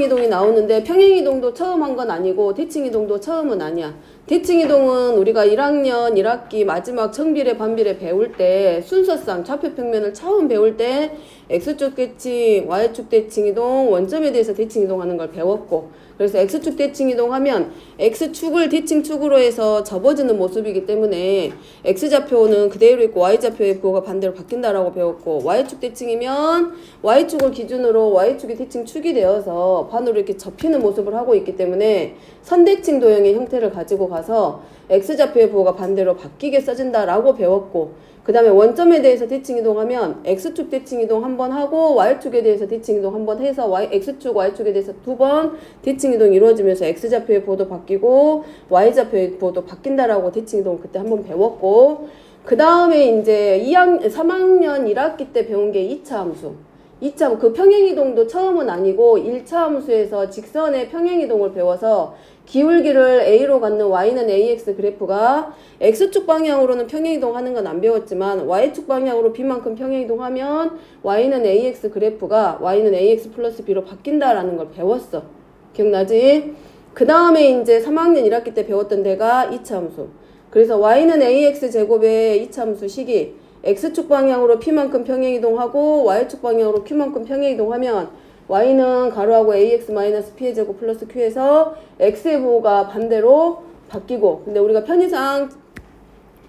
이동이 나오는데 평행이동도 처음 한 건 아니고 대칭이동도 처음은 아니야. 대칭이동은 우리가 1학년 1학기 마지막 정비례 반비례 배울 때 순서상 좌표평면을 처음 배울 때 X축 대칭, Y축 대칭이동, 원점에 대해서 대칭이동 하는 걸 배웠고, 그래서 X축 대칭이동 하면 X축을 대칭축으로 해서 접어지는 모습이기 때문에 X좌표는 그대로 있고 Y좌표의 부호가 반대로 바뀐다라고 배웠고, Y축 대칭이면 Y축을 기준으로 Y축이 대칭축이 되어서 반으로 이렇게 접히는 모습을 하고 있기 때문에 선대칭 도형의 형태를 가지고 가서 X좌표의 부호가 반대로 바뀌게 써진다라고 배웠고, 그 다음에 원점에 대해서 대칭이동하면 X축 대칭이동 한번 하고 Y축에 대해서 대칭이동 한번 해서 X축, Y축에 대해서 두 번 대칭이동이 이루어지면서 X좌표의 부호도 바뀌고 Y좌표의 부호도 바뀐다라고 대칭이동 그때 한번 배웠고, 그 다음에 이제 3학년 1학기 때 배운 게 2차 함수. 2차, 그 평행이동도 처음은 아니고 1차 함수에서 직선의 평행이동을 배워서 기울기를 A로 갖는 Y는 AX 그래프가 X축 방향으로는 평행이동 하는 건 안 배웠지만 Y축 방향으로 B만큼 평행이동 하면 Y는 AX 그래프가 Y는 AX 플러스 B로 바뀐다라는 걸 배웠어. 기억나지? 그 다음에 이제 3학년 1학기 때 배웠던 데가 2차 함수. 그래서 Y는 AX 제곱의 2차 함수 식이 X축 방향으로 P만큼 평행이동하고 Y축 방향으로 Q만큼 평행이동하면 Y는 가로하고 AX-P의 제곱 플러스 Q에서 X의 부호가 반대로 바뀌고, 근데 우리가 편의상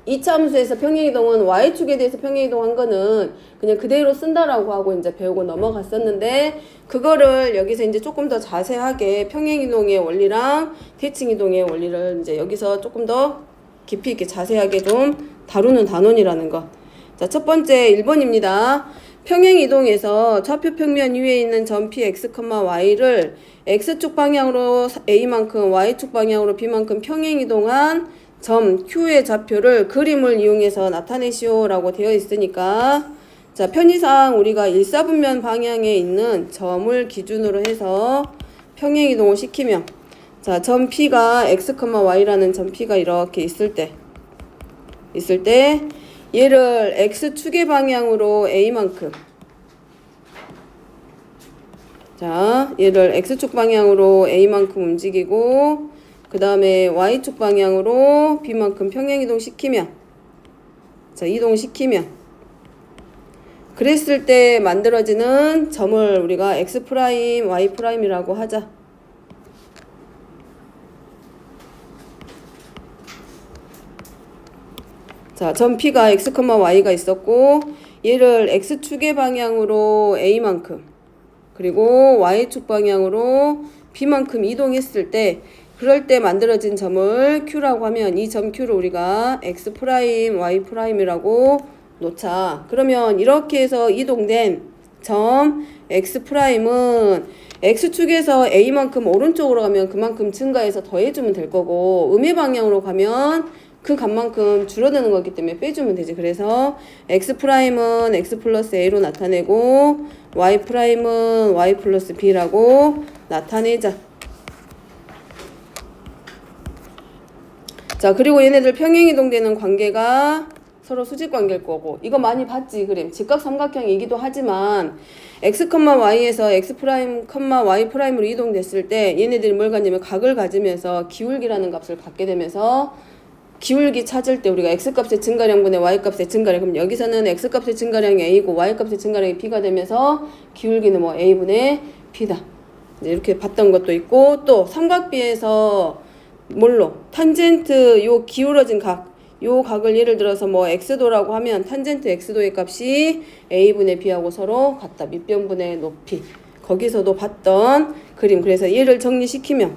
2차 함수에서 평행이동은 Y축에 대해서 평행이동한 거는 그냥 그대로 쓴다라고 하고 이제 배우고 넘어갔었는데, 그거를 여기서 이제 조금 더 자세하게 평행이동의 원리랑 대칭이동의 원리를 이제 여기서 조금 더 깊이 있게 자세하게 좀 다루는 단원이라는 거. 자, 첫 번째 1번입니다. 평행이동에서 좌표 평면 위에 있는 점 Px, Y를 X축 방향으로 A만큼, Y축 방향으로 B만큼 평행이동한 점 Q의 좌표를 그림을 이용해서 나타내시오라고 되어 있으니까, 자, 편의상 우리가 일사분면 방향에 있는 점을 기준으로 해서 평행이동을 시키면, 자, 점 P가 X, Y라는 점 P가 이렇게 있을 때 얘를 X축의 방향으로 A만큼, 자, 얘를 X축 방향으로 A만큼 움직이고, 그 다음에 Y축 방향으로 B만큼 평행이동 시키면, 자, 이동시키면, 그랬을 때 만들어지는 점을 우리가 X', Y'이라고 하자. 자, 점 P가 X, Y가 있었고, 얘를 X축의 방향으로 A만큼, 그리고 Y축 방향으로 B만큼 이동했을 때, 그럴 때 만들어진 점을 Q라고 하면 이 점 Q를 우리가 X', Y'이라고 놓자. 그러면 이렇게 해서 이동된 점 X'은 X축에서 A만큼 오른쪽으로 가면 그만큼 증가해서 더해주면 될 거고, 음의 방향으로 가면 그 값만큼 줄어드는 거기 때문에 빼주면 되지. 그래서 X'은 X 플러스 A로 나타내고 Y'은 Y 플러스 B라고 나타내자. 자, 그리고 얘네들 평행이동되는 관계가 서로 수직관계일 거고, 이거 많이 봤지 그림. 직각삼각형이기도 하지만 X, Y에서 X', Y''로 이동됐을 때 얘네들이 뭘 갖냐면 각을 가지면서 기울기라는 값을 갖게 되면서 기울기 찾을 때 우리가 X값의 증가량분의 Y값의 증가량, 그럼 여기서는 X값의 증가량이 A고 Y값의 증가량이 B가 되면서 기울기는 뭐 A분의 B다. 이렇게 봤던 것도 있고, 또 삼각비에서 뭘로? 탄젠트 요 기울어진 각, 요 각을 예를 들어서 뭐 X도라고 하면 탄젠트 X도의 값이 A분의 B하고 서로 같다. 밑변분의 높이. 거기서도 봤던 그림. 그래서 얘를 정리시키면,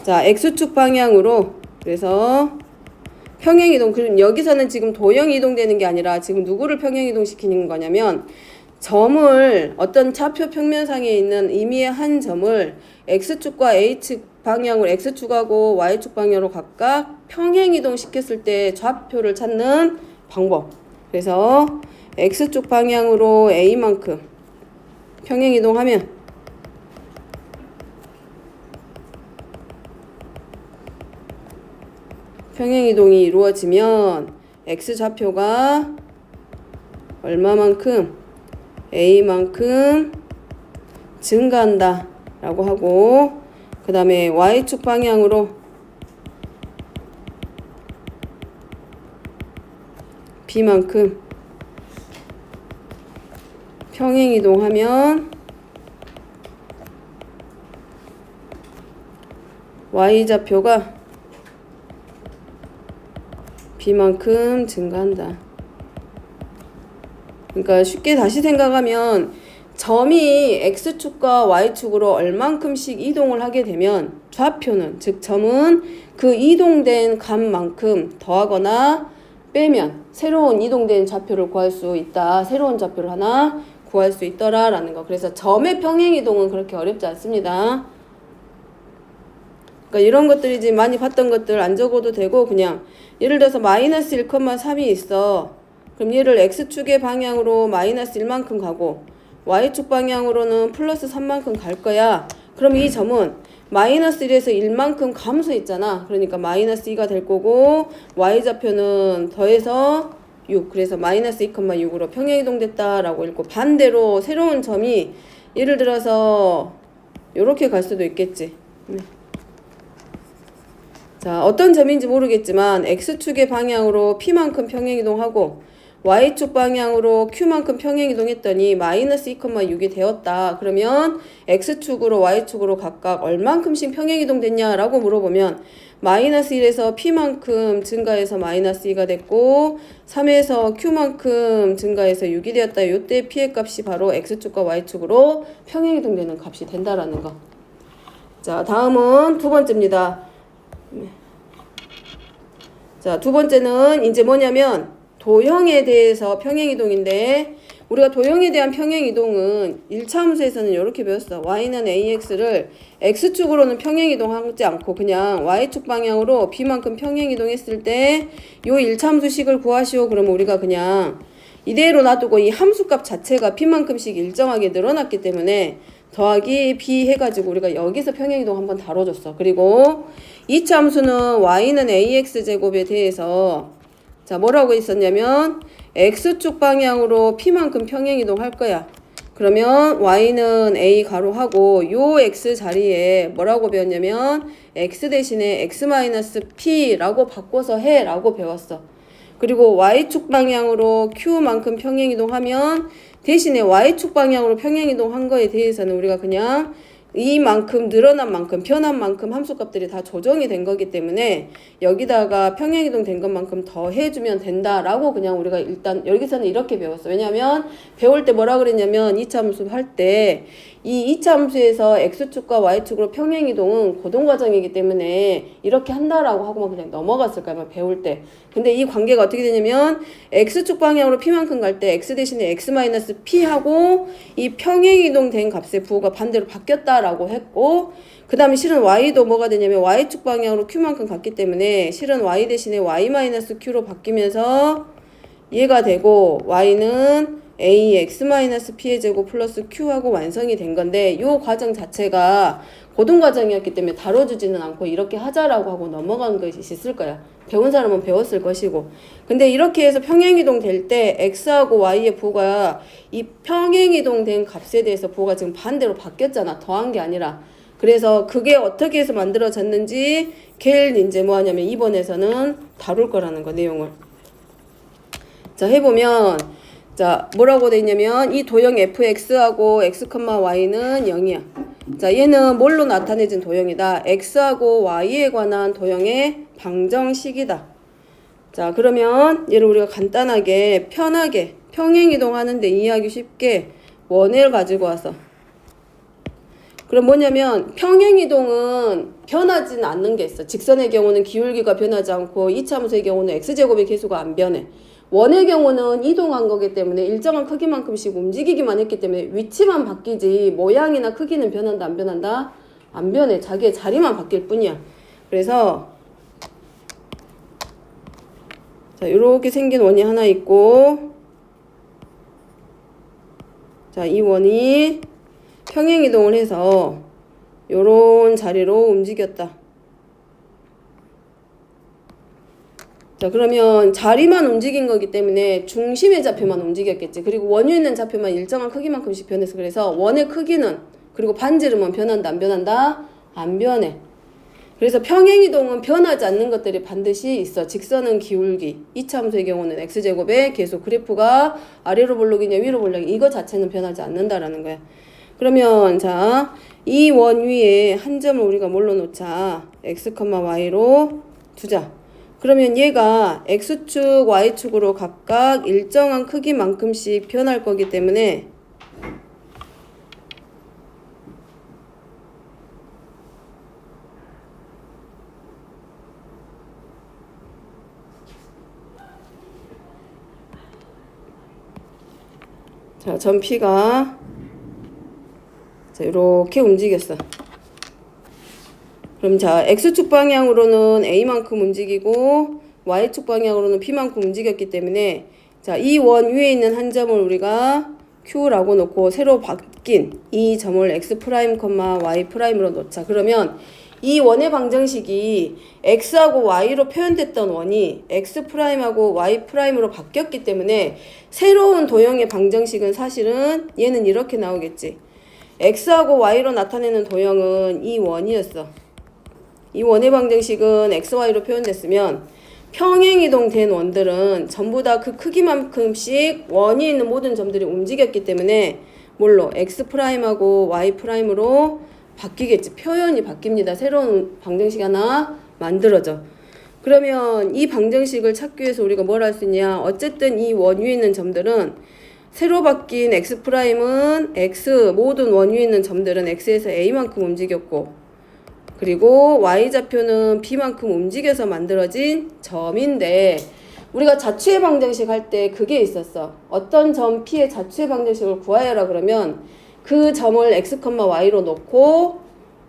자, X축 방향으로, 그래서 평행이동, 그럼 여기서는 지금 도형 이동되는 게 아니라 지금 누구를 평행이동 시키는 거냐면 점을 어떤 좌표 평면상에 있는 임의의 한 점을 X축과 A축 방향으로 X축하고 Y축 방향으로 각각 평행이동 시켰을 때 좌표를 찾는 방법. 그래서 X축 방향으로 A만큼 평행이동하면 평행이동이 이루어지면 X좌표가 얼마만큼 A만큼 증가한다 라고 하고, 그 다음에 y축 방향으로 b만큼 평행이동하면 y좌표가 b만큼 증가한다. 그러니까 쉽게 다시 생각하면 점이 x축과 y축으로 얼만큼씩 이동을 하게 되면 좌표는, 즉 점은 그 이동된 값만큼 더하거나 빼면 새로운 이동된 좌표를 구할 수 있다. 새로운 좌표를 하나 구할 수 있더라 라는 거. 그래서 점의 평행이동은 그렇게 어렵지 않습니다. 그러니까 이런 것들이지 많이 봤던 것들 안 적어도 되고, 그냥 예를 들어서 마이너스 1,3이 있어. 그럼 얘를 x축의 방향으로 마이너스 1만큼 가고 y축 방향으로는 플러스 3만큼 갈 거야. 그럼 이 점은 마이너스 1에서 1만큼 감소했잖아. 그러니까 마이너스 2가 될 거고 y좌표는 더해서 6. 그래서 마이너스 2,6으로 평행이동됐다라고 읽고, 반대로 새로운 점이 예를 들어서 이렇게 갈 수도 있겠지. 네. 자, 어떤 점인지 모르겠지만 x축의 방향으로 p만큼 평행이동하고 y축 방향으로 q만큼 평행이동했더니 마이너스 2,6이 되었다. 그러면 x축으로 y축으로 각각 얼만큼씩 평행이동됐냐라고 물어보면 마이너스 1에서 p만큼 증가해서 마이너스 2가 됐고 3에서 q만큼 증가해서 6이 되었다. 이때 p의 값이 바로 x축과 y축으로 평행이동되는 값이 된다라는 거. 자, 다음은 두 번째입니다. 자, 두 번째는 이제 뭐냐면 도형에 대해서 평행이동인데, 우리가 도형에 대한 평행이동은 1차 함수에서는 이렇게 배웠어. y는 ax를 x축으로는 평행이동하지 않고 그냥 y축 방향으로 b만큼 평행이동했을 때 요 1차 함수식을 구하시오. 그러면 우리가 그냥 이대로 놔두고 이 함수값 자체가 b만큼씩 일정하게 늘어났기 때문에 더하기 b 해가지고 우리가 여기서 평행이동 한번 다뤄줬어. 그리고 2차 함수는 y는 ax제곱에 대해서 자, 뭐라고 있었냐면 x축 방향으로 p만큼 평행이동 할 거야. 그러면 y는 a 가로하고 요 x 자리에 뭐라고 배웠냐면 x 대신에 x-p라고 바꿔서 해 라고 배웠어. 그리고 y축 방향으로 q만큼 평행이동하면 대신에 y축 방향으로 평행이동한 거에 대해서는 우리가 그냥 이만큼 늘어난 만큼 변한 만큼 함수값들이 다 조정이 된 거기 때문에 여기다가 평행이동 된 것만큼 더 해주면 된다라고 그냥 우리가 일단 여기서는 이렇게 배웠어. 왜냐하면 배울 때 뭐라 그랬냐면 2차 함수 할 때 이 2차 함수에서 x축과 y축으로 평행이동은 고동과정이기 때문에 이렇게 한다라고 하고만 그냥 넘어갔을 거야 배울 때. 근데 이 관계가 어떻게 되냐면 x축 방향으로 p만큼 갈 때 x 대신에 x-p 하고 이 평행이동 된 값의 부호가 반대로 바뀌었다라고 했고, 그 다음에 실은 y도 뭐가 되냐면 y축 방향으로 q만큼 갔기 때문에 실은 y 대신에 y-q로 바뀌면서 얘가 되고 y는 a x-p의 제곱 플러스 q하고 완성이 된 건데, 요 과정 자체가 고등과정이었기 때문에 다뤄주지는 않고 이렇게 하자라고 하고 넘어간 것이 있을 거야. 배운 사람은 배웠을 것이고. 근데 이렇게 해서 평행이동 될 때 x하고 y의 부호가 이 평행이동 된 값에 대해서 부호가 지금 반대로 바뀌었잖아. 더한 게 아니라. 그래서 그게 어떻게 해서 만들어졌는지 걔를 이제 뭐 하냐면 이번에서는 다룰 거라는 거, 내용을. 자, 해보면 자, 뭐라고 돼 있냐면 이 도형 fx하고 x, y는 0이야. 자, 얘는 뭘로 나타내진 도형이다. x하고 y에 관한 도형의 방정식이다. 자, 그러면 얘를 우리가 간단하게 편하게 평행이동하는데 이해하기 쉽게 원을 가지고 와서, 그럼 뭐냐면 평행이동은 변하지는 않는 게 있어. 직선의 경우는 기울기가 변하지 않고 2차 함수의 경우는 x제곱의 계수가 안 변해. 원의 경우는 이동한 거기 때문에 일정한 크기만큼씩 움직이기만 했기 때문에 위치만 바뀌지 모양이나 크기는 변한다 안 변한다? 안 변해. 자기의 자리만 바뀔 뿐이야. 그래서 자, 이렇게 생긴 원이 하나 있고, 자, 이 원이 평행이동을 해서 요런 자리로 움직였다. 자, 그러면 자리만 움직인 거기 때문에 중심의 좌표만 움직였겠지. 그리고 원유 있는 좌표만 일정한 크기만큼씩 변해서, 그래서 원의 크기는 그리고 반지름은 변한다, 안 변한다? 안 변해. 그래서 평행이동은 변하지 않는 것들이 반드시 있어. 직선은 기울기. 이차함수의 경우는 x제곱에 계속 그래프가 아래로 볼록이냐 위로 볼록이냐 이거 자체는 변하지 않는다라는 거야. 그러면 자, 이 원 위에 한 점을 우리가 뭘로 놓자? x, y로 두자. 그러면 얘가 x축, y축으로 각각 일정한 크기만큼씩 변할 거기 때문에 자, 점 P가 자, 이렇게 움직였어. 그럼 자, X축 방향으로는 A만큼 움직이고 Y축 방향으로는 B만큼 움직였기 때문에 자, 이 원 위에 있는 한 점을 우리가 Q라고 놓고 새로 바뀐 이 점을 X', Y''으로 놓자. 그러면 이 원의 방정식이 X하고 Y로 표현됐던 원이 X'하고 Y''으로 바뀌었기 때문에 새로운 도형의 방정식은 사실은 얘는 이렇게 나오겠지. X하고 Y로 나타내는 도형은 이 원이었어. 이 원의 방정식은 XY로 표현됐으면 평행이동 된 원들은 전부 다 그 크기만큼씩 원이 있는 모든 점들이 움직였기 때문에 뭘로? X'하고 Y''으로 바뀌겠지. 표현이 바뀝니다. 새로운 방정식 하나 만들어져. 그러면 이 방정식을 찾기 위해서 우리가 뭘 할 수 있냐? 어쨌든 이 원 위에 있는 점들은 새로 바뀐 X'은 X, 모든 원 위에 있는 점들은 X에서 A만큼 움직였고 그리고 Y좌표는 B만큼 움직여서 만들어진 점인데 우리가 자취의 방정식 할 때 그게 있었어. 어떤 점 P의 자취의 방정식을 구하여라 그러면 그 점을 X, Y로 놓고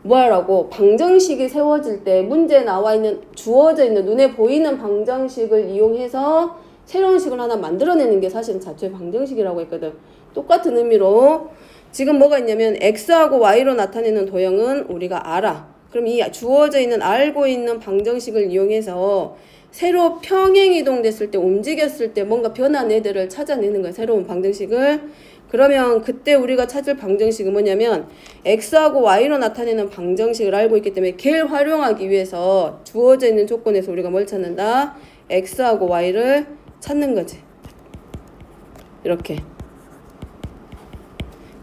뭐하라고? 방정식이 세워질 때 문제에 나와 있는 주어져 있는 눈에 보이는 방정식을 이용해서 새로운 식을 하나 만들어내는 게 사실은 자취의 방정식이라고 했거든. 똑같은 의미로 지금 뭐가 있냐면 X하고 Y로 나타내는 도형은 우리가 알아. 그럼 이 주어져 있는 알고 있는 방정식을 이용해서 새로 평행이동 됐을 때 움직였을 때 뭔가 변한 애들을 찾아내는 거야. 새로운 방정식을. 그러면 그때 우리가 찾을 방정식은 뭐냐면 X하고 Y로 나타내는 방정식을 알고 있기 때문에 걔를 활용하기 위해서 주어져 있는 조건에서 우리가 뭘 찾는다? X하고 Y를 찾는 거지. 이렇게.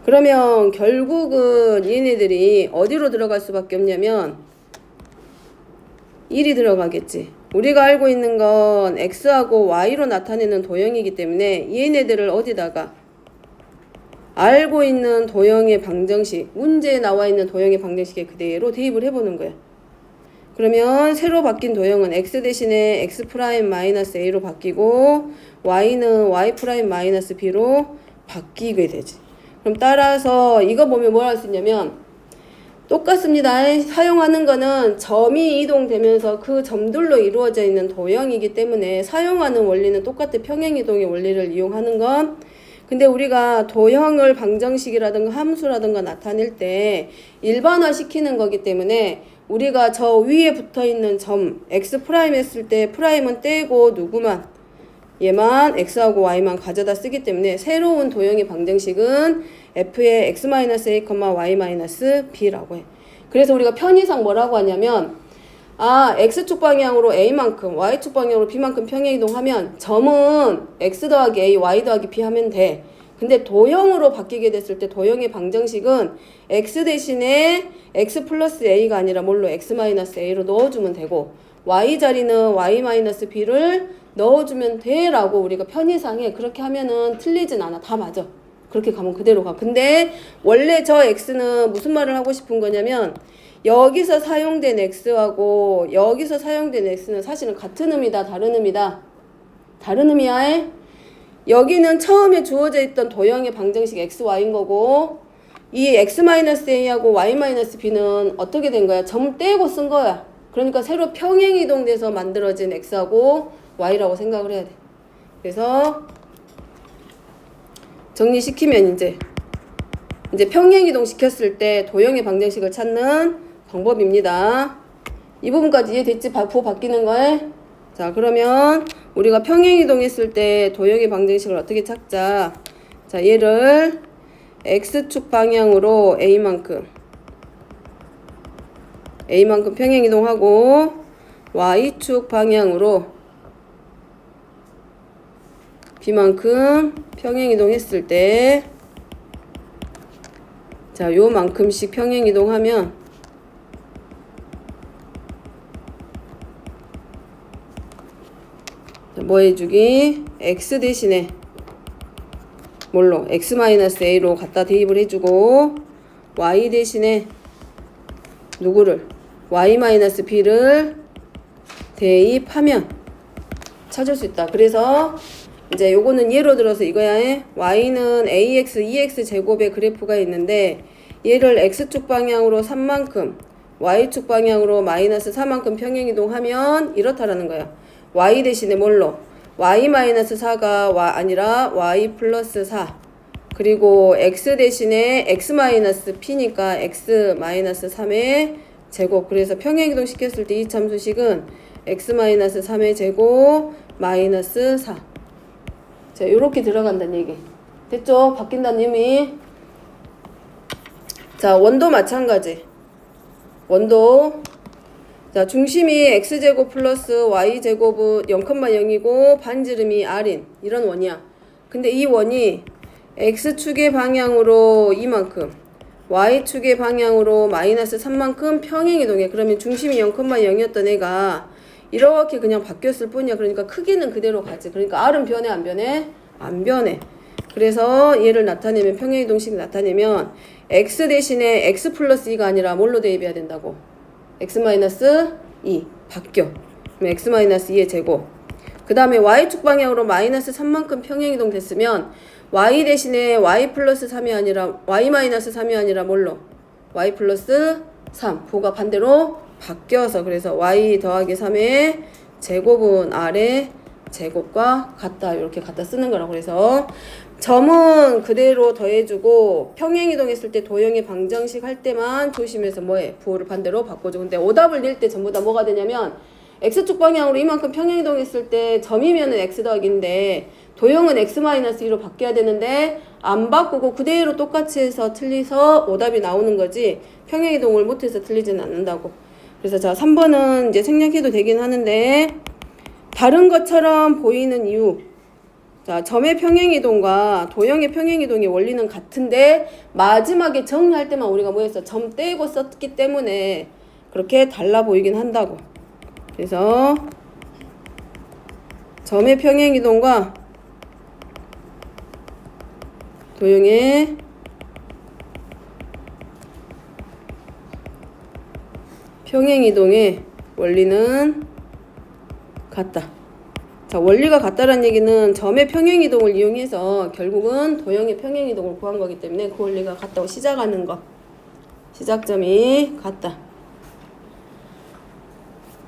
그러면 결국은 얘네들이 어디로 들어갈 수밖에 없냐면 1이 들어가겠지. 우리가 알고 있는 건 X하고 Y로 나타내는 도형이기 때문에 얘네들을 어디다가 알고 있는 도형의 방정식, 문제에 나와 있는 도형의 방정식에 그대로 대입을 해보는 거야. 그러면 새로 바뀐 도형은 X 대신에 X'-A로 바뀌고 Y는 Y'-B로 바뀌게 되지. 그럼 따라서 이거 보면 뭘 할 수 있냐면 똑같습니다. 사용하는 거는 점이 이동되면서 그 점들로 이루어져 있는 도형이기 때문에 사용하는 원리는 똑같아. 평행이동의 원리를 이용하는 건. 근데 우리가 도형을 방정식이라든가 함수라든가 나타낼 때 일반화 시키는 거기 때문에 우리가 저 위에 붙어 있는 점 X' 했을 때 프라임은 떼고 누구만 얘만 X하고 Y만 가져다 쓰기 때문에 새로운 도형의 방정식은 F의 X-A, Y-B라고 해. 그래서 우리가 편의상 뭐라고 하냐면 X축 방향으로 A만큼 Y축 방향으로 B만큼 평행이동하면 점은 X 더하기 A, Y 더하기 B 하면 돼. 근데 도형으로 바뀌게 됐을 때 도형의 방정식은 X 대신에 X 플러스 A가 아니라 뭘로 X-A로 넣어주면 되고 Y 자리는 Y-B를 넣어주면 돼 라고 우리가 편의상에 그렇게 하면은 틀리진 않아. 다 맞아. 그렇게 가면 그대로 가. 근데 원래 저 X는 무슨 말을 하고 싶은 거냐면 여기서 사용된 X하고 여기서 사용된 X는 사실은 같은 의미다, 다른 의미다. 다른 의미야. 여기는 처음에 주어져 있던 도형의 방정식 XY인 거고 이 X-A하고 Y-B는 어떻게 된 거야? 점 떼고 쓴 거야. 그러니까 새로 평행이동돼서 만들어진 X하고 Y라고 생각을 해야 돼. 그래서 정리시키면 이제 평행이동 시켰을 때 도형의 방정식을 찾는 방법입니다. 이 부분까지 이해됐지? 부호 바뀌는 거에? 자, 그러면 우리가 평행이동 했을 때 도형의 방정식을 어떻게 찾자? 자, 얘를 X축 방향으로 A만큼 평행이동하고 Y축 방향으로 B만큼 평행이동했을 때 자, 요만큼씩 평행이동하면 뭐 해주기? X 대신에 뭘로? X-A로 갖다 대입을 해주고 Y 대신에 누구를? Y-B를 대입하면 찾을 수 있다. 그래서 이제 요거는 예로 들어서 이거야. Y는 AX, EX 제곱의 그래프가 있는데 얘를 X축 방향으로 3만큼 Y축 방향으로 마이너스 4만큼 평행이동하면 이렇다라는 거야. Y 대신에 뭘로? Y-4가 아니라 Y 플러스 4 그리고 X 대신에 X-P니까 X-3의 제곱 그래서 평행이동 시켰을 때 이 참수식은 X-3의 제곱 마이너스 4 자, 요렇게 들어간다는 얘기. 됐죠? 바뀐다는 의미. 자, 원도 마찬가지. 원도. 자, 중심이 X제곱 플러스 Y제곱은 0,0이고 반지름이 R인. 이런 원이야. 근데 이 원이 X축의 방향으로 이만큼, Y축의 방향으로 마이너스 3만큼 평행이동해. 그러면 중심이 0,0이었던 애가 이렇게 그냥 바뀌었을 뿐이야. 그러니까 크기는 그대로 가지. 그러니까 R은 변해 안 변해? 안 변해. 그래서 얘를 나타내면 평행이동식 나타내면 X 대신에 X 플러스 2가 아니라 뭘로 대입해야 된다고? X-2 바뀌어. 그럼 X-2의 제곱. 그 다음에 Y축 방향으로 마이너스 3만큼 평행이동 됐으면 Y 대신에 Y 플러스 3이 아니라 Y-3이 아니라 뭘로? Y 플러스 3. 부호가 반대로 바뀌어서 그래서 Y 더하기 3의 제곱은 R의 제곱과 같다. 이렇게 갖다 쓰는 거라고. 그래서 점은 그대로 더해주고 평행이동했을 때 도형의 방정식 할 때만 조심해서 뭐해? 부호를 반대로 바꿔줘. 근데 오답을 낼 때 전부 다 뭐가 되냐면 X축 방향으로 이만큼 평행이동했을 때 점이면은 X 더하기인데 도형은 X-2로 바뀌어야 되는데 안 바꾸고 그대로 똑같이 해서 틀려서 오답이 나오는 거지 평행이동을 못해서 틀리지는 않는다고. 그래서 자 3번은 이제 생략해도 되긴 하는데 다른 것처럼 보이는 이유. 자, 점의 평행이동과 도형의 평행이동의 원리는 같은데 마지막에 정리할 때만 우리가 뭐 했어? 점 떼고 썼기 때문에 그렇게 달라 보이긴 한다고. 그래서 점의 평행이동과 도형의 평행이동의 원리는 같다. 자, 원리가 같다라는 얘기는 점의 평행이동을 이용해서 결국은 도형의 평행이동을 구한 거기 때문에 그 원리가 같다고 시작하는 거. 시작점이 같다.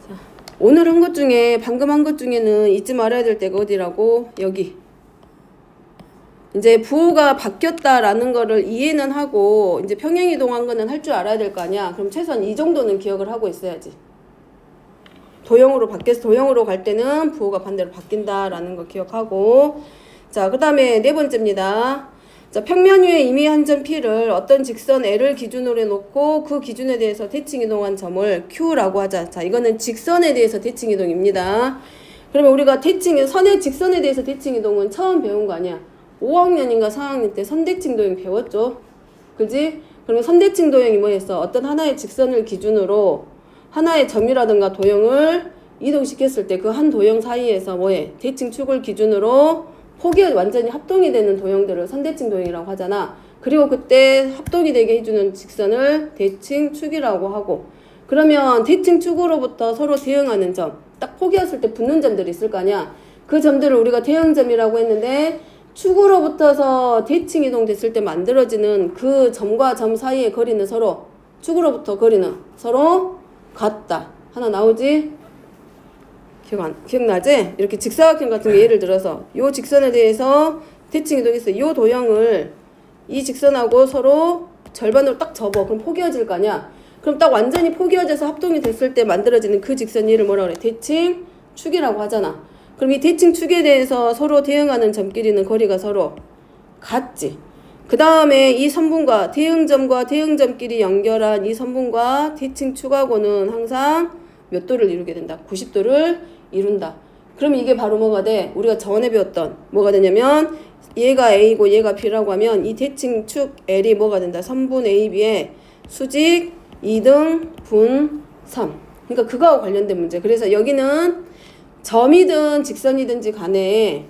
자, 오늘 한 것 중에 방금 한 것 중에는 잊지 말아야 될 때가 어디라고? 여기. 이제 부호가 바뀌었다라는 거를 이해는 하고 이제 평행이동한 거는 할 줄 알아야 될 거 아니야. 그럼 최소한 이 정도는 기억을 하고 있어야지. 도형으로 바뀌어서 도형으로 갈 때는 부호가 반대로 바뀐다라는 거 기억하고. 자, 그 다음에 네 번째입니다. 자, 평면 위에 임의 한 점 P를 어떤 직선 L을 기준으로 해놓고 그 기준에 대해서 대칭이동한 점을 Q라고 하자. 자, 이거는 직선에 대해서 대칭이동입니다. 그러면 우리가 선의 직선에 대해서 대칭이동은 처음 배운 거 아니야. 5학년인가 4학년 때 선대칭 도형 배웠죠? 그지? 그러면 선대칭 도형이 뭐였어? 어떤 하나의 직선을 기준으로 하나의 점이라든가 도형을 이동시켰을 때 그 한 도형 사이에서 뭐해? 대칭 축을 기준으로 폭이 완전히 합동이 되는 도형들을 선대칭 도형이라고 하잖아. 그리고 그때 합동이 되게 해주는 직선을 대칭 축이라고 하고 그러면 대칭 축으로부터 서로 대응하는 점, 딱 폭이었을 때 붙는 점들이 있을 거 아니야. 그 점들을 우리가 대응점이라고 했는데 축으로부터서 대칭 이동됐을 때 만들어지는 그 점과 점 사이의 거리는 서로 축으로부터 거리는 서로 같다. 하나 나오지? 기억나지? 이렇게 직사각형 같은 게 예를 들어서 요 직선에 대해서 대칭 이동해서 요 도형을 이 직선하고 서로 절반으로 딱 접어. 그럼 포개어질 거 아니야? 그럼 딱 완전히 포개어져서 합동이 됐을 때 만들어지는 그 직선 얘를 뭐라 그래? 대칭 축이라고 하잖아. 그럼 이 대칭 축에 대해서 서로 대응하는 점끼리는 거리가 서로 같지. 그 다음에 이 선분과 대응점과 대응점끼리 연결한 이 선분과 대칭 축하고는 항상 몇 도를 이루게 된다? 90도를 이룬다. 그럼 이게 바로 뭐가 돼? 우리가 전에 배웠던 뭐가 되냐면 얘가 A고 얘가 B라고 하면 이 대칭 축 L이 뭐가 된다? 선분 A, B의 수직 2등 분 3. 그러니까 그거하고 관련된 문제. 그래서 여기는 점이든 직선이든지 간에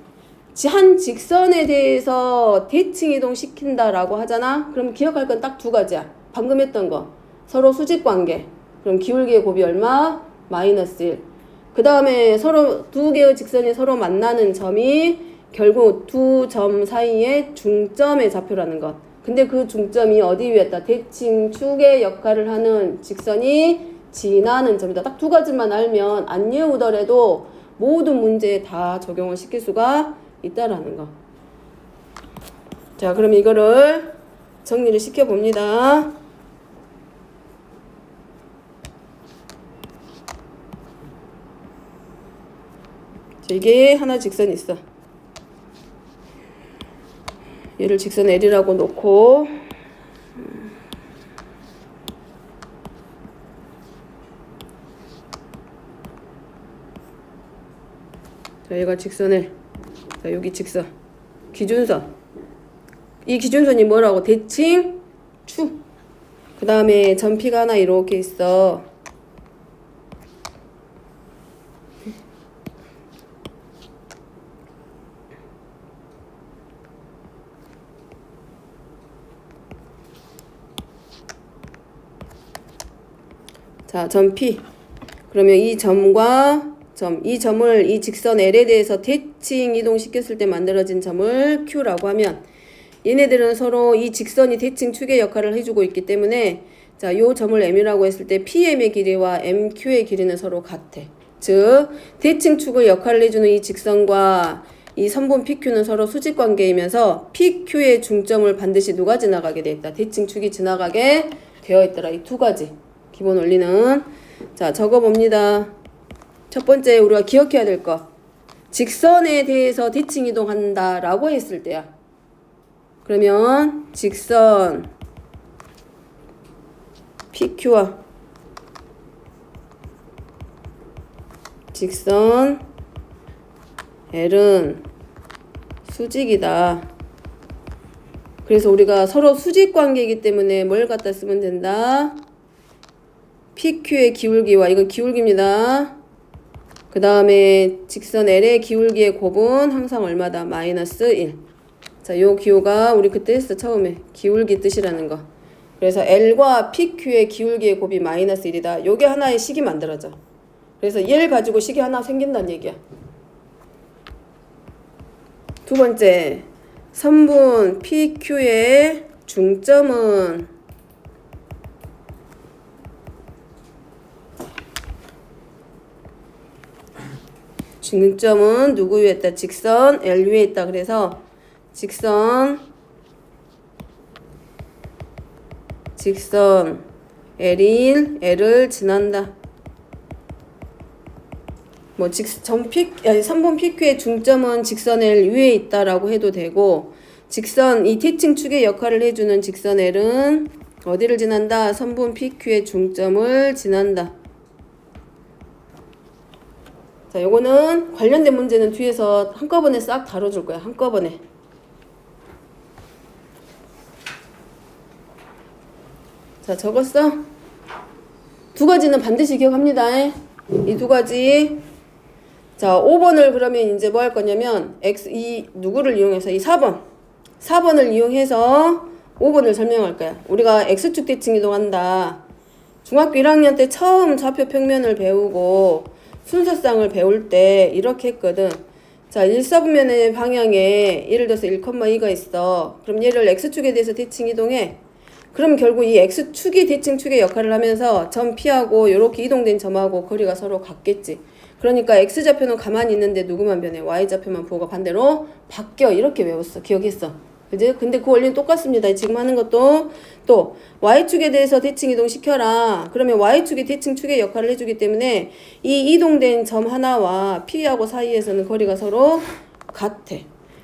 한 직선에 대해서 대칭 이동 시킨다라고 하잖아. 그럼 기억할 건 딱 두 가지야. 방금 했던 거. 서로 수직 관계. 그럼 기울기의 곱이 얼마? 마이너스 1. 그 다음에 서로 두 개의 직선이 서로 만나는 점이 결국 두 점 사이의 중점의 좌표라는 것. 근데 그 중점이 어디 위에 있다? 대칭 축의 역할을 하는 직선이 지나는 점이다. 딱 두 가지만 알면 안 외우더라도 모든 문제에 다 적용을 시킬 수가 있다라는 거. 자, 그럼 이거를 정리를 시켜봅니다. 자, 이게 하나 직선이 있어. 얘를 직선 L이라고 놓고 자, 얘가 직선 L. 자, 여기 직선 기준선. 이 기준선이 뭐라고? 대칭 축. 그 다음에 점 P가 하나 이렇게 있어. 자, 점 P. 그러면 이 점과 이 점을 이 직선 L에 대해서 대칭 이동시켰을 때 만들어진 점을 Q라고 하면 얘네들은 서로 이 직선이 대칭 축의 역할을 해주고 있기 때문에 자, 요 점을 M이라고 했을 때 PM의 길이와 MQ의 길이는 서로 같아. 즉, 대칭 축을 역할을 해주는 이 직선과 이 선분 PQ는 서로 수직 관계이면서 PQ의 중점을 반드시 누가 지나가게 돼 있다? 대칭 축이 지나가게 되어 있더라. 이 두 가지 기본 원리는. 자, 적어봅니다. 첫 번째 우리가 기억해야 될 거. 직선에 대해서 대칭 이동한다 라고 했을 때야. 그러면 직선 PQ와 직선 L은 수직이다. 그래서 우리가 서로 수직 관계이기 때문에 뭘 갖다 쓰면 된다? PQ의 기울기와 이건 기울기입니다. 그 다음에 직선 L의 기울기의 곱은 항상 얼마다? 마이너스 1. 자, 요 기호가 우리 그때 했어. 처음에 기울기 뜻이라는 거. 그래서 L과 PQ의 기울기의 곱이 마이너스 1이다. 요게 하나의 식이 만들어져. 그래서 얘를 가지고 식이 하나 생긴다는 얘기야. 두 번째, 선분 PQ의 중점은 누구 위에 있다? 직선 L 위에 있다. 그래서 직선 L을 지난다. 뭐 선분 PQ의 중점은 직선 L 위에 있다라고 해도 되고, 이 대칭 축의 역할을 해주는 직선 L은 어디를 지난다? 선분 PQ의 중점을 지난다. 자, 요거는 관련된 문제는 뒤에서 한꺼번에 싹 다뤄줄 거야. 한꺼번에. 자, 적었어? 두 가지는 반드시 기억합니다. 이 두 가지. 자, 5번을 그러면 이제 뭐 할 거냐면 누구를 이용해서 이 4번을 이용해서 5번을 설명할 거야. 우리가 X축 대칭 이동한다. 중학교 1학년 때 처음 좌표 평면을 배우고 순서쌍을 배울 때 이렇게 했거든. 자, 일사분면의 방향에 예를 들어서 1,2가 있어. 그럼 얘를 X축에 대해서 대칭 이동해. 그럼 결국 이 X축이 대칭 축의 역할을 하면서 점 P하고 이렇게 이동된 점하고 거리가 서로 같겠지. 그러니까 X좌표는 가만히 있는데 누구만 변해? Y좌표만 부호가 반대로 바뀌어. 이렇게 외웠어. 기억했어. 그지? 근데 그 원리는 똑같습니다. 지금 하는 것도 또 Y축에 대해서 대칭 이동 시켜라. 그러면 Y축이 대칭 축의 역할을 해주기 때문에 이 이동된 점 하나와 P하고 사이에서는 거리가 서로 같아.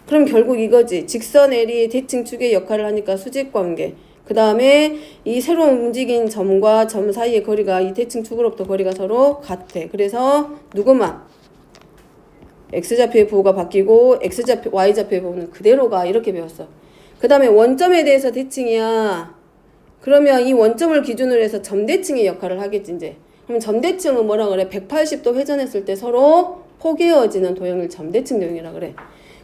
그럼 결국 이거지. 직선 L이 대칭 축의 역할을 하니까 수직관계. 그 다음에 이 새로 움직인 점과 점 사이의 거리가 이 대칭 축으로부터 거리가 서로 같아. 그래서 누구만? X좌표의 부호가 바뀌고 Y좌표의 부호는 그대로가 이렇게 배웠어. 그 다음에 원점에 대해서 대칭이야. 그러면 이 원점을 기준으로 해서 점대칭의 역할을 하겠지 이제. 그럼 점대칭은 뭐라 그래? 180도 회전했을 때 서로 포개어지는 도형을 점대칭 도형이라 그래.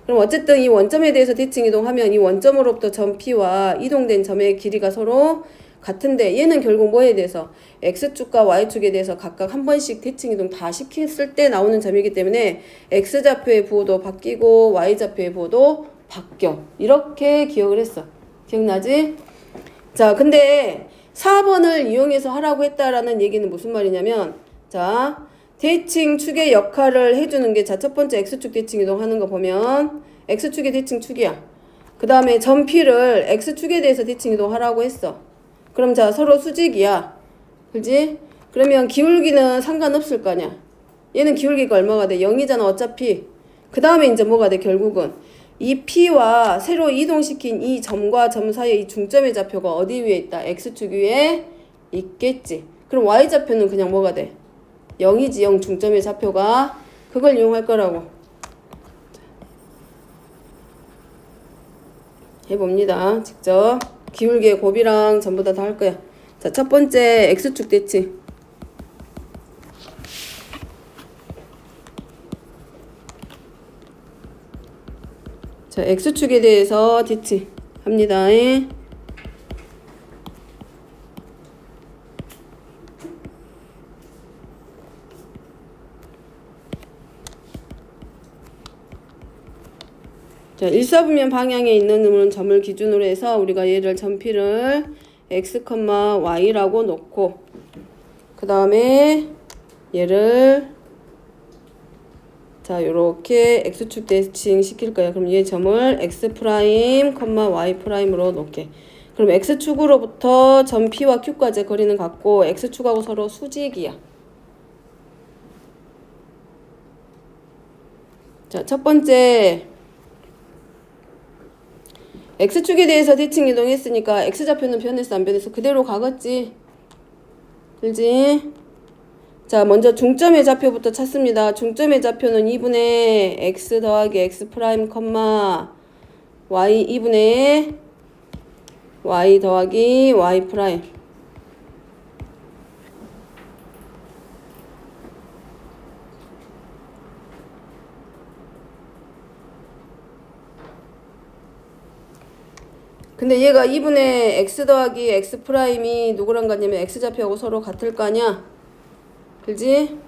그럼 어쨌든 이 원점에 대해서 대칭 이동하면 이 원점으로부터 점 P와 이동된 점의 길이가 서로 같은데 얘는 결국 뭐에 대해서 X축과 Y축에 대해서 각각 한 번씩 대칭 이동 다 시켰을 때 나오는 점이기 때문에 X좌표의 부호도 바뀌고 Y좌표의 부호도 바뀌어. 이렇게 기억을 했어. 기억나지? 자, 근데 4번을 이용해서 하라고 했다라는 얘기는 무슨 말이냐면, 자, 대칭 축의 역할을 해주는 게, 자, 첫 번째 X축 대칭 이동하는 거 보면, X축의 대칭 축이야. 그 다음에 점 P를 X축에 대해서 대칭 이동하라고 했어. 그럼 자, 서로 수직이야. 그지? 그러면 기울기는 상관없을 거 아니야. 얘는 기울기가 얼마가 돼? 0이잖아, 어차피. 그 다음에 이제 뭐가 돼, 결국은? 이 P와 새로 이동시킨 이 점과 점 사이의 이 중점의 좌표가 어디 위에 있다? X축 위에 있겠지. 그럼 Y좌표는 그냥 뭐가 돼? 0이지. 0 중점의 좌표가. 그걸 이용할 거라고. 해봅니다. 직접. 기울기의 곱이랑 전부 다 할 거야. 자, 첫 번째 X축 대칭. 자, X축에 대해서 대칭 합니다. 자, 일사분면 방향에 있는 점을 기준으로 해서 우리가 얘를 점 P를 X, Y라고 놓고 그 다음에 얘를 자, 요렇게 X축 대칭 시킬 거야. 그럼 얘 점을 X', Y''으로 놓게. 그럼 X축으로부터 점 P와 Q까지 거리는 같고 X축하고 서로 수직이야. 자, 첫 번째 X축에 대해서 대칭 이동했으니까 X좌표는 변했어, 안 변했어? 그대로 가겠지? 그지? 자, 먼저 중점의 좌표부터 찾습니다. 중점의 좌표는 2분의 X 더하기 X', Y 2분의 Y 더하기 Y'. 근데 얘가 2분의 X 더하기 X'이 누구랑 같냐면 X좌표하고 서로 같을 거 아니야? 그지?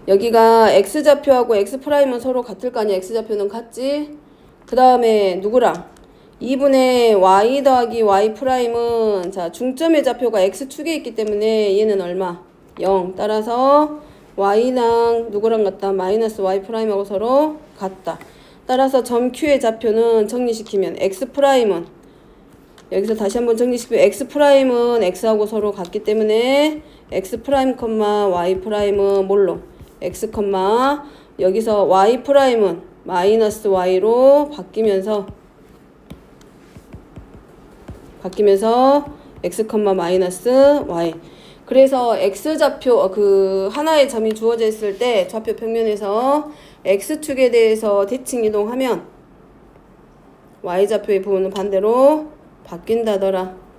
여기가 X좌표하고 X'은 서로 같을 거 아니야? X좌표는 같지? 그 다음에 누구랑? 2분의 Y 더하기 Y'은 자, 중점의 좌표가 X축에 있기 때문에 얘는 얼마? 0. 따라서 Y랑 누구랑 같다? 마이너스 Y'하고 서로 같다. 따라서 점 Q의 좌표는 정리시키면 X'은 여기서 다시 한번 정리시키면 X'은 X하고 서로 같기 때문에 X', Y''은 뭘로? X, 여기서 Y''은 마이너스 Y로 바뀌면서 X, 마이너스 Y. 그래서 X좌표, 하나의 점이 주어져 있을 때 좌표 평면에서 X축에 대해서 대칭 이동하면 Y좌표의 부호는 반대로 바뀐다더라.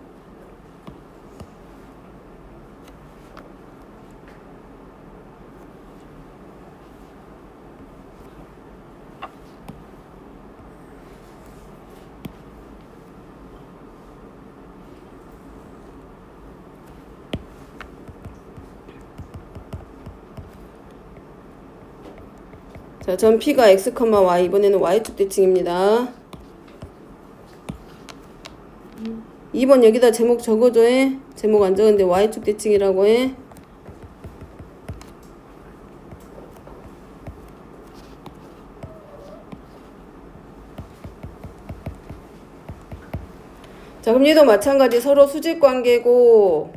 자, 점 P가 X, Y, 이번에는 Y축 대칭입니다. 2번 여기다 제목 적어줘. 제목 안 적었는데 Y축 대칭이라고 해. 자, 그럼 얘도 마찬가지 서로 수직 관계고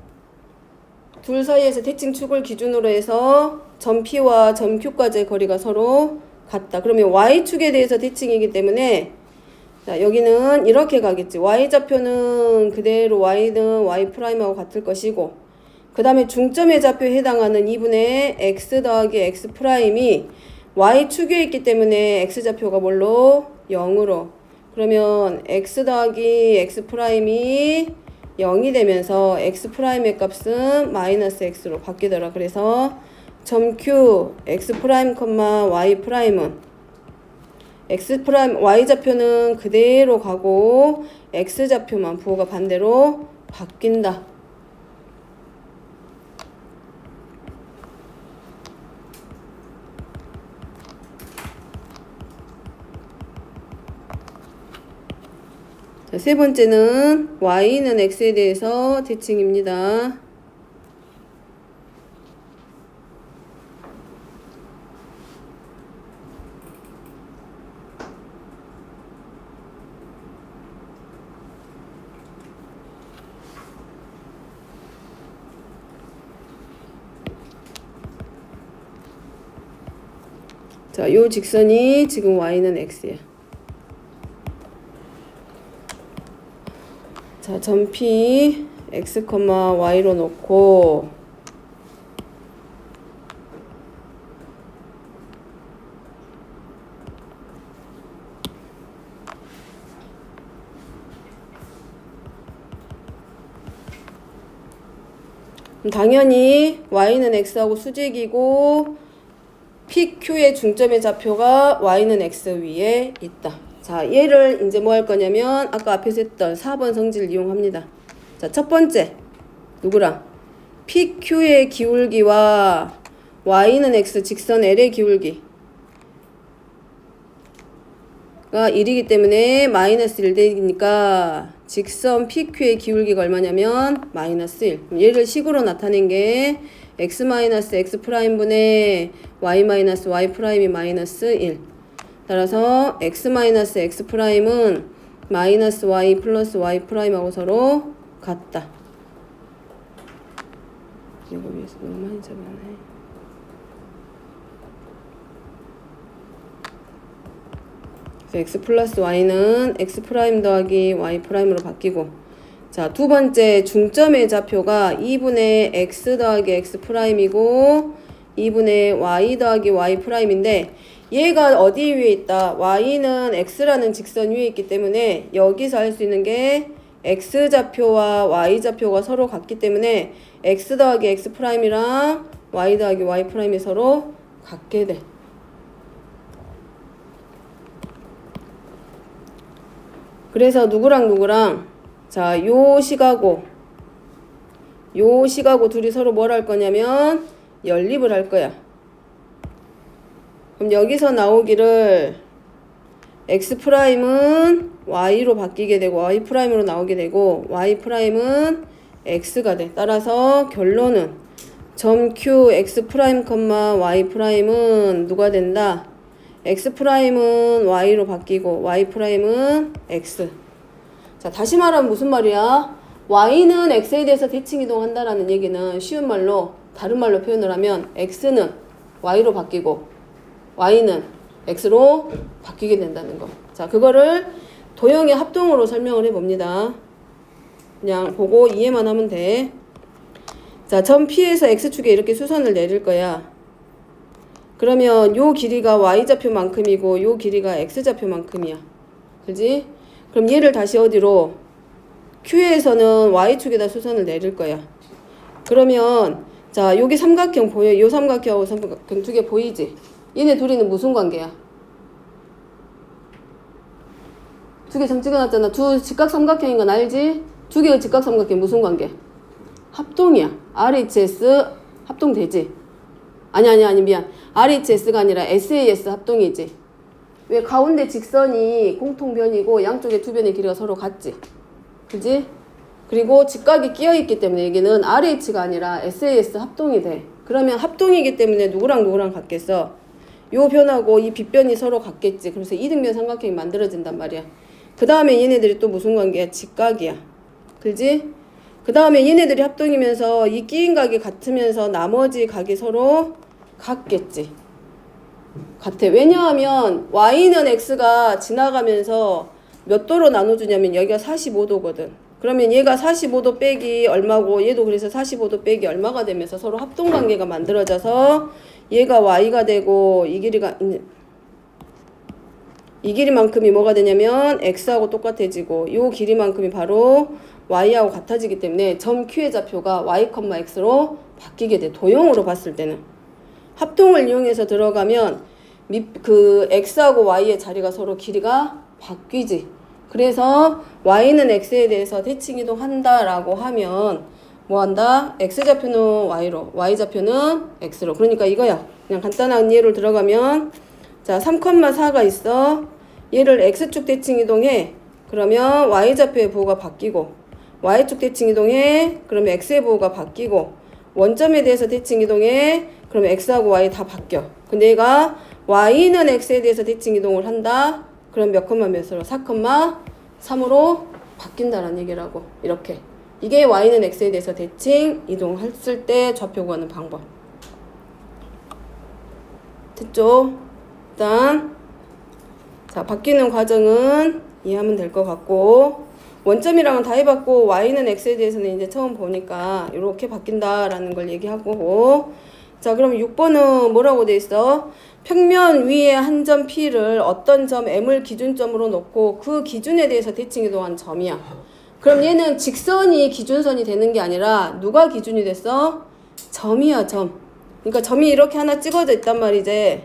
둘 사이에서 대칭축을 기준으로 해서 점 P와 점 Q까지의 거리가 서로 같다. 그러면 y축에 대해서 대칭이기 때문에 자, 여기는 이렇게 가겠지. y좌표는 그대로 y는 y'하고 같을 것이고 그 다음에 중점의 좌표에 해당하는 2분의 x 더하기 x'이 y축에 있기 때문에 x좌표가 뭘로? 0으로. 그러면 x 더하기 x'이 0이 되면서 x'의 값은 마이너스 x로 바뀌더라. 그래서 점 q x', y'은 x', y좌표는 그대로 가고 x좌표만 부호가 반대로 바뀐다. 자, 세 번째는 y는 x에 대해서 대칭입니다. 자, 요 직선이 지금 y는 x야. 자, 점 P x, y로 놓고 당연히 y는 x하고 수직이고 PQ의 중점의 좌표가 y는 x 위에 있다. 자, 얘를 이제 뭐 할 거냐면 아까 앞에서 했던 4번 성질을 이용합니다. 자, 첫 번째 누구랑? PQ의 기울기와 y는 x 직선 L의 기울기가 1이기 때문에 마이너스 1 되니까 직선 PQ의 기울기가 얼마냐면 마이너스 1. 얘를 식으로 나타낸 게 x-x' 분의 y-y' 마이너스 1. 따라서 x-x'은 마이너스 y 플러스 y'하고 서로 같다. 이거 위에서 너무 많이 잡아네. x 플러스 y는 x 프라임 더하기 y 프라임으로 바뀌고 자, 두 번째 중점의 좌표가 2분의 x 더하기 x 프라임이고 2분의 y 더하기 y 프라임인데 얘가 어디 위에 있다? y는 x라는 직선 위에 있기 때문에 여기서 할 수 있는 게 x좌표와 y좌표가 서로 같기 때문에 x 더하기 x 프라임이랑 y 더하기 y 프라임이 서로 같게 돼. 그래서 누구랑 자, 요 식하고 둘이 서로 뭘 할 거냐면 연립을 할 거야. 그럼 여기서 나오기를 x'은 y로 바뀌게 되고 y'으로 나오게 되고 y'은 x가 돼. 따라서 결론은 점 q x', y'은 누가 된다? x'은 y로 바뀌고 y'은 x. 자, 다시 말하면 무슨 말이야? y는 x에 대해서 대칭이동한다라는 얘기는 쉬운 말로 다른 말로 표현을 하면 x는 y로 바뀌고 y는 x로 바뀌게 된다는 거. 자, 그거를 도형의 합동으로 설명을 해봅니다. 그냥 보고 이해만 하면 돼. 자, 점 P에서 x축에 이렇게 수선을 내릴 거야. 그러면 요 길이가 y좌표만큼이고 요 길이가 x좌표만큼이야. 그지? 그럼 얘를 다시 어디로? Q에서는 y축에다 수선을 내릴 거야. 그러면 자, 여기 삼각형 보여? 요 삼각형하고 삼각형 두 개 보이지? 얘네 둘이는 무슨 관계야? 두 개 점 찍어놨잖아. 두 직각삼각형인 건 알지? 두 개의 직각삼각형 무슨 관계? 합동이야. RHS 합동되지? 아니 미안. RHS가 아니라 SAS 합동이지. 왜 가운데 직선이 공통변이고 양쪽에 두 변의 길이가 서로 같지? 그지? 그리고 직각이 끼어있기 때문에 여기는 RH가 아니라 SAS 합동이 돼. 그러면 합동이기 때문에 누구랑 같겠어? 요 변하고 이 빗변이 서로 같겠지. 그래서 이등변 삼각형이 만들어진단 말이야. 그 다음에 얘네들이 또 무슨 관계야? 직각이야. 그지? 그 다음에 얘네들이 합동이면서 이 끼인 각이 같으면서 나머지 각이 서로 같겠지. 같아. 왜냐하면 y는 x가 지나가면서 몇 도로 나눠주냐면 여기가 45도거든. 그러면 얘가 45도 빼기 얼마고 얘도 그래서 45도 빼기 얼마가 되면서 서로 합동관계가 만들어져서 얘가 y가 되고 이 길이만큼이 뭐가 되냐면 x하고 똑같아지고 요 길이만큼이 바로 y하고 같아지기 때문에 점 Q의 좌표가 y, x로 바뀌게 돼. 도형으로 봤을 때는. 합동을 이용해서 들어가면 그 x하고 y의 자리가 서로 길이가 바뀌지. 그래서 y는 x에 대해서 대칭이동 한다라고 하면 뭐 한다? x좌표는 y로, y좌표는 x로. 그러니까 이거야. 그냥 간단한 예를 들어가면 자 3,4가 있어. 얘를 x축 대칭이동해. 그러면 y좌표의 부호가 바뀌고 y축 대칭이동해. 그러면 x의 부호가 바뀌고 원점에 대해서 대칭이동해. 그러면 x하고 y 다 바뀌어. 근데 얘가 y는 x에 대해서 대칭이동을 한다. 그럼 몇 컴마 몇으로? 4,3으로 바뀐다라는 얘기라고. 이렇게. 이게 y는 x에 대해서 대칭 이동했을 때 좌표 구하는 방법. 됐죠? 일단 자 바뀌는 과정은 이해하면 될 것 같고 원점이랑은 다 해봤고 y는 x에 대해서는 이제 처음 보니까 이렇게 바뀐다라는 걸 얘기하고 자 그럼 6번은 뭐라고 돼 있어? 평면 위에 한 점 P를 어떤 점 M을 기준점으로 놓고 그 기준에 대해서 대칭 이동한 점이야. 그럼 얘는 직선이 기준선이 되는 게 아니라 누가 기준이 됐어? 점이야, 점. 그러니까 점이 이렇게 하나 찍어져 있단 말이지.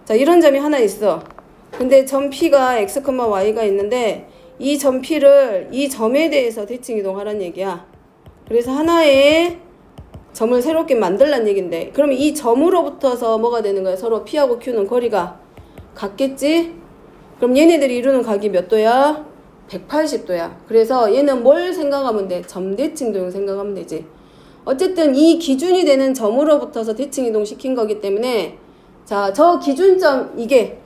자, 이런 점이 하나 있어. 근데 점 P가 x, y가 있는데 이 점 P를 이 점에 대해서 대칭 이동하라는 얘기야. 그래서 하나의 점을 새롭게 만들란 얘긴데 그러면 이 점으로부터서 뭐가 되는 거야? 서로 P하고 Q는 거리가 같겠지? 그럼 얘네들이 이루는 각이 몇 도야? 180도야. 그래서 얘는 뭘 생각하면 돼? 점 대칭 도형 생각하면 되지. 어쨌든 이 기준이 되는 점으로부터서 대칭 이동 시킨 거기 때문에 자, 저 기준점 이게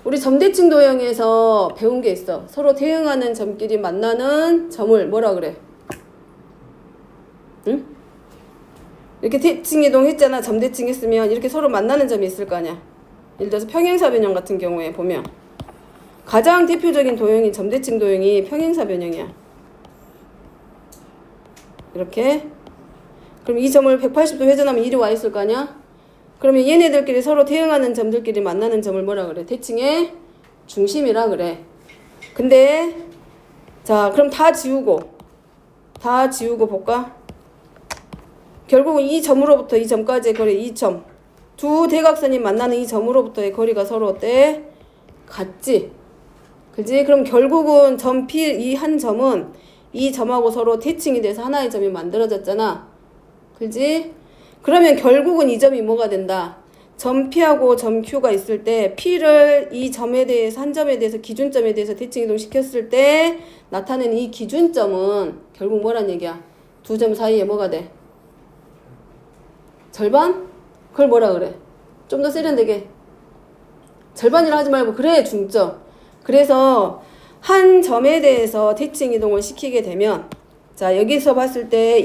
우리 점대칭 도형에서 배운 게 있어. 서로 대응하는 점끼리 만나는 점을 뭐라 그래? 응? 이렇게 대칭 이동했잖아. 점대칭 했으면 이렇게 서로 만나는 점이 있을 거 아니야. 예를 들어서 평행사 변형 같은 경우에 보면 가장 대표적인 도형인 점대칭 도형이 평행사 변형이야. 이렇게. 그럼 이 점을 180도 회전하면 이리 와 있을 거 아니야? 그러면 얘네들끼리 서로 대응하는 점들끼리 만나는 점을 뭐라 그래? 대칭의 중심이라 그래. 근데 자 그럼 다 지우고 볼까? 결국은 이 점으로부터 이 점까지의 거리 이 점. 두 대각선이 만나는 이 점으로부터의 거리가 서로 어때? 같지? 그지? 그럼 결국은 점 P 이 한 점은 이 점하고 서로 대칭이 돼서 하나의 점이 만들어졌잖아. 그지? 그러면 결국은 이 점이 뭐가 된다? 점 P하고 점 Q가 있을 때 P를 이 점에 대해서 한 점에 대해서 기준점에 대해서 대칭 이동시켰을 때 나타내는 이 기준점은 결국 뭐란 얘기야? 두 점 사이에 뭐가 돼? 절반? 그걸 뭐라 그래? 좀 더 세련되게 절반이라 하지 말고 그래 중점. 그래서 한 점에 대해서 대칭 이동을 시키게 되면 자 여기서 봤을 때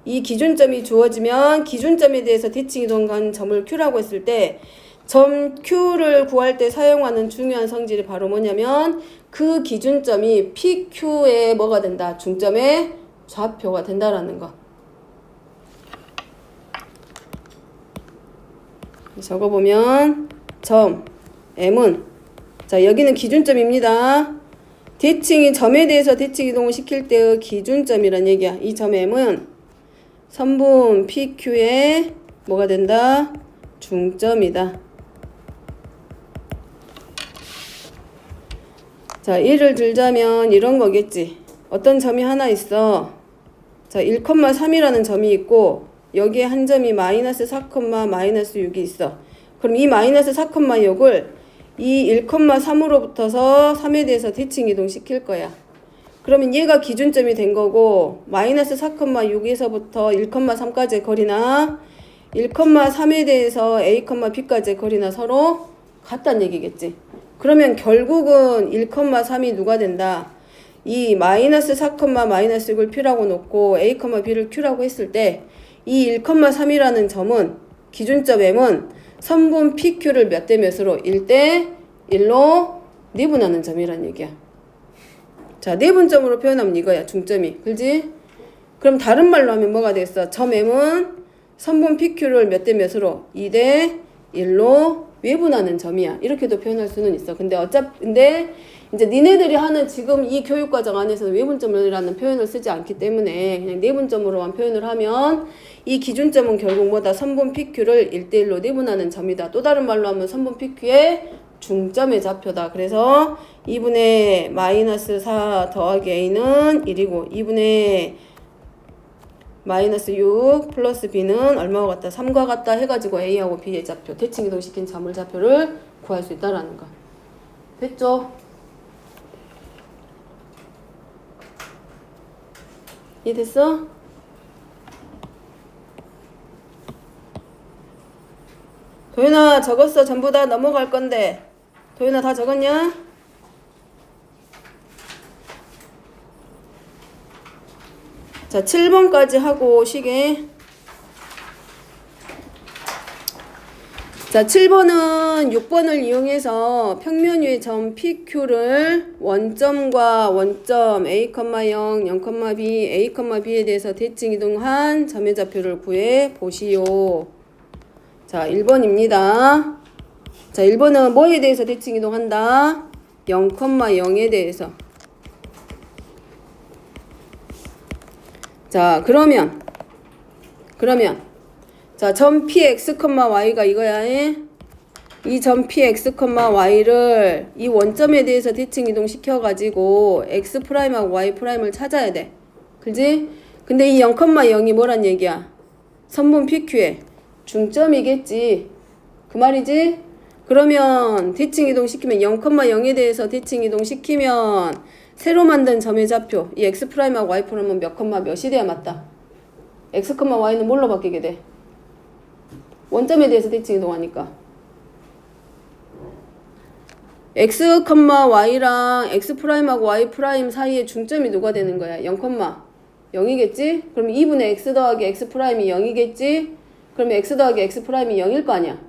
이 기준점이 주어지면 기준점에 대해서 대칭 이동한 점을 Q라고 했을 때 점 Q를 구할 때 사용하는 중요한 성질이 바로 뭐냐면 그 기준점이 PQ의 뭐가 된다? 중점의 좌표가 된다라는 거. 적어보면 점 M은 자 여기는 기준점입니다. 대칭이 점에 대해서 대칭 이동을 시킬 때의 기준점이란 얘기야. 이 점 M은 선분 PQ의 뭐가 된다? 중점이다. 자 예를 들자면 이런 거겠지. 어떤 점이 하나 있어. 자 1,3이라는 점이 있고 여기에 한 점이 마이너스 4, 마이너스 6이 있어. 그럼 이 마이너스 4, 6을 이 1,3으로부터서 3에 대해서 대칭 이동시킬 거야. 그러면 얘가 기준점이 된 거고 마이너스 4, 6에서부터 1,3까지의 거리나 1,3에 대해서 A, B까지의 거리나 서로 같다는 얘기겠지. 그러면 결국은 1,3이 누가 된다? 이 마이너스 4, 마이너스 6을 P라고 놓고 A, B를 Q라고 했을 때 이 1,3이라는 점은 기준점 m은 선분 PQ를 몇 대 몇으로? 1대 1로 내분하는 점이란 얘기야. 자, 내분점으로 표현하면 이거야. 중점이. 그지? 그럼 다른 말로 하면 뭐가 되겠어? 점 m은 선분 PQ를 몇 대 몇으로? 2대 1로 외분하는 점이야. 이렇게도 표현할 수는 있어. 근데 이제 니네들이 하는 지금 이 교육과정 안에서는 외분점이라는 표현을 쓰지 않기 때문에 그냥 내분점으로만 표현을 하면 이 기준점은 결국 뭐다? 선분 PQ를 1대1로 내분하는 점이다. 또 다른 말로 하면 선분 PQ의 중점의 좌표다. 그래서 2분의 마이너스 4 더하기 a는 1이고 2분의 마이너스 6 플러스 b는 얼마와 같다? 3과 같다 해가지고 a하고 b의 좌표, 대칭이동시킨 자물 좌표를 구할 수 있다라는 거. 됐죠? 이해됐어? 도윤아 적었어. 전부 다 넘어갈 건데. 도윤아 다 적었냐? 자, 7번까지 하고 오시게. 자, 7번은 6번을 이용해서 평면 위의 점 PQ를 원점과 원점 A, 0, 0, B, A, B에 대해서 대칭 이동한 점의 좌표를 구해 보시오. 자, 1번입니다. 자, 1번은 뭐에 대해서 대칭 이동한다? 0, 0에 대해서. 자, 그러면 자, 점 px, y가 이거야. 이 점 px, y를 이 원점에 대해서 대칭 이동시켜 가지고 x'하고 y'을 찾아야 돼. 그지? 근데 이 0, 0이 뭐란 얘기야? 선분 pq의 중점이겠지. 그 말이지? 그러면 대칭 이동시키면 0, 0에 대해서 대칭 이동시키면 새로 만든 점의 좌표, 이 x'하고 y'은 몇 몇이 돼야 맞다. x, y는 뭘로 바뀌게 돼? 원점에 대해서 대칭 이동하니까. x, y랑 x'하고 y' 사이의 중점이 누가 되는 거야? 0, 0이겠지? 그럼 2분의 x 더하기 x'이 0이겠지? 그러면 x 더하기 x'이 0일 거 아니야?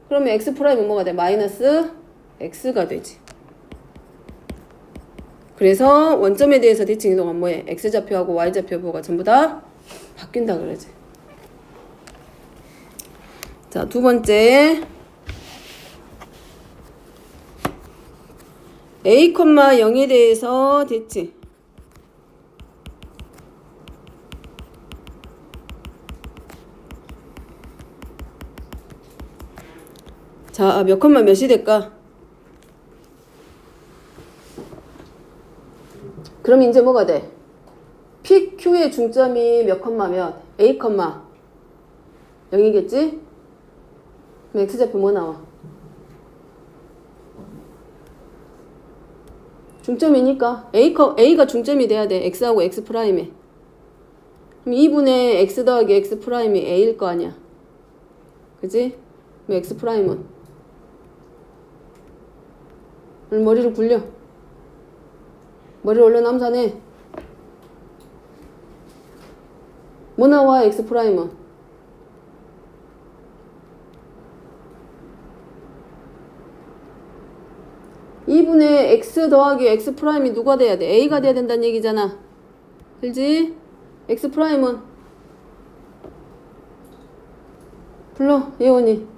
그러면 x'은 뭐가 돼? 마이너스 x가 되지. 그래서 원점에 대해서 대칭 이동하면 뭐해? x좌표하고 y좌표가 전부 다 바뀐다 그러지. 자, 두 번째. a, 0에 대해서 대칭. 자, 몇 몇이 될까? 그럼 이제 뭐가 돼? PQ의 중점이 몇 몇? A, 0이겠지? 그럼 X좌표 뭐 나와? 중점이니까 A가 중점이 돼야 돼. X하고 X'에. 그럼 2분의 X 더하기 X'이 A일 거 아니야. 그지? 그럼 X'은 머리를 굴려. 머리를 올려 남산해. 뭐 나와? X'은 2분의 X 더하기 X'이 누가 돼야 돼? A가 돼야 된다는 얘기잖아. 그지? X'은 불러, 예원이.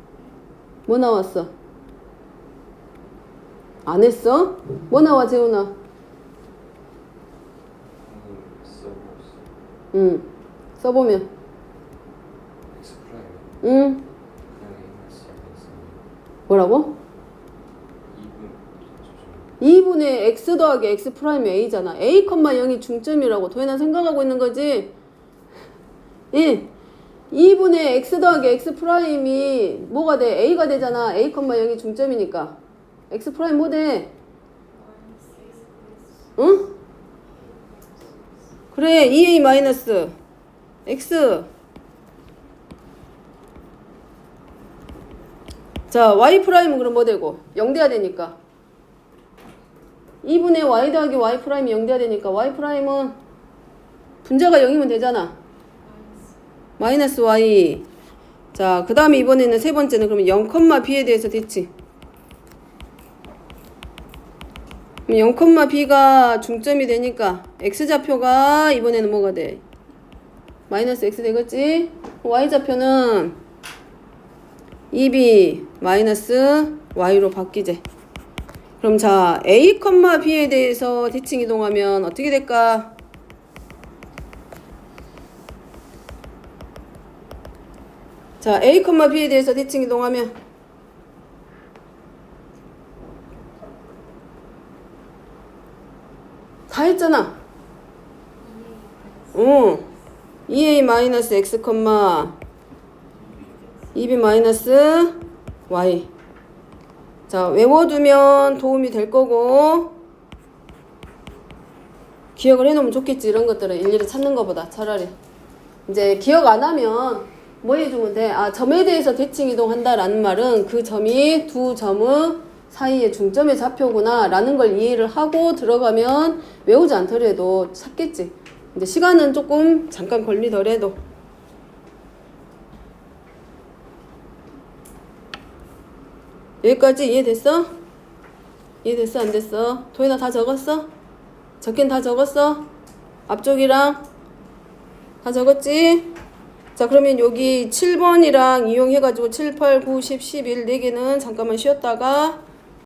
뭐 나왔어? 안 했어? 뭐 나와, 재훈아? 응. 써보면. 응. 뭐라고? 2분의 x 더하기 x'이 a잖아. a, 0이 중점이라고 도현아 생각하고 있는 거지? 예. 2분의 x 더하기 x'이 뭐가 돼? a가 되잖아. a, 0이 중점이니까. x' 뭐 돼? 응? 그래, 2a 마이너스 x. 자, y' 그럼 뭐 되고? 0 돼야 되니까. 2분의 y 더하기 y' 0 돼야 되니까 y'은 분자가 0이면 되잖아. 마이너스 y. 자, 그 다음에 이번에는 세 번째는 그러면 0, b에 대해서 됐지. 0, b가 중점이 되니까 x좌표가 이번에는 뭐가 돼? 마이너스 x 되겠지? y좌표는 2b 마이너스 y로 바뀌지. 그럼 자, a, b에 대해서 대칭 이동하면 어떻게 될까? 자, a, b에 대해서 대칭 이동하면 다 했잖아. 2a 마이너스 x, 2b 마이너스 y. 자, 외워두면 도움이 될 거고 기억을 해놓으면 좋겠지. 이런 것들은 일일이 찾는 것보다 차라리. 이제 기억 안 하면 뭐 해주면 돼? 아, 점에 대해서 대칭 이동한다라는 말은 그 점이 두 점의 사이의 중점의 좌표구나 라는 걸 이해를 하고 들어가면 외우지 않더라도 찾겠지. 이제 시간은 조금 잠깐 걸리더라도. 여기까지 이해됐어? 이해됐어? 안 됐어? 도현아 다 적었어? 적긴 다 적었어? 앞쪽이랑 다 적었지? 자, 그러면 여기 7번이랑 이용해가지고 7, 8, 9, 10, 11 4개는 잠깐만 쉬었다가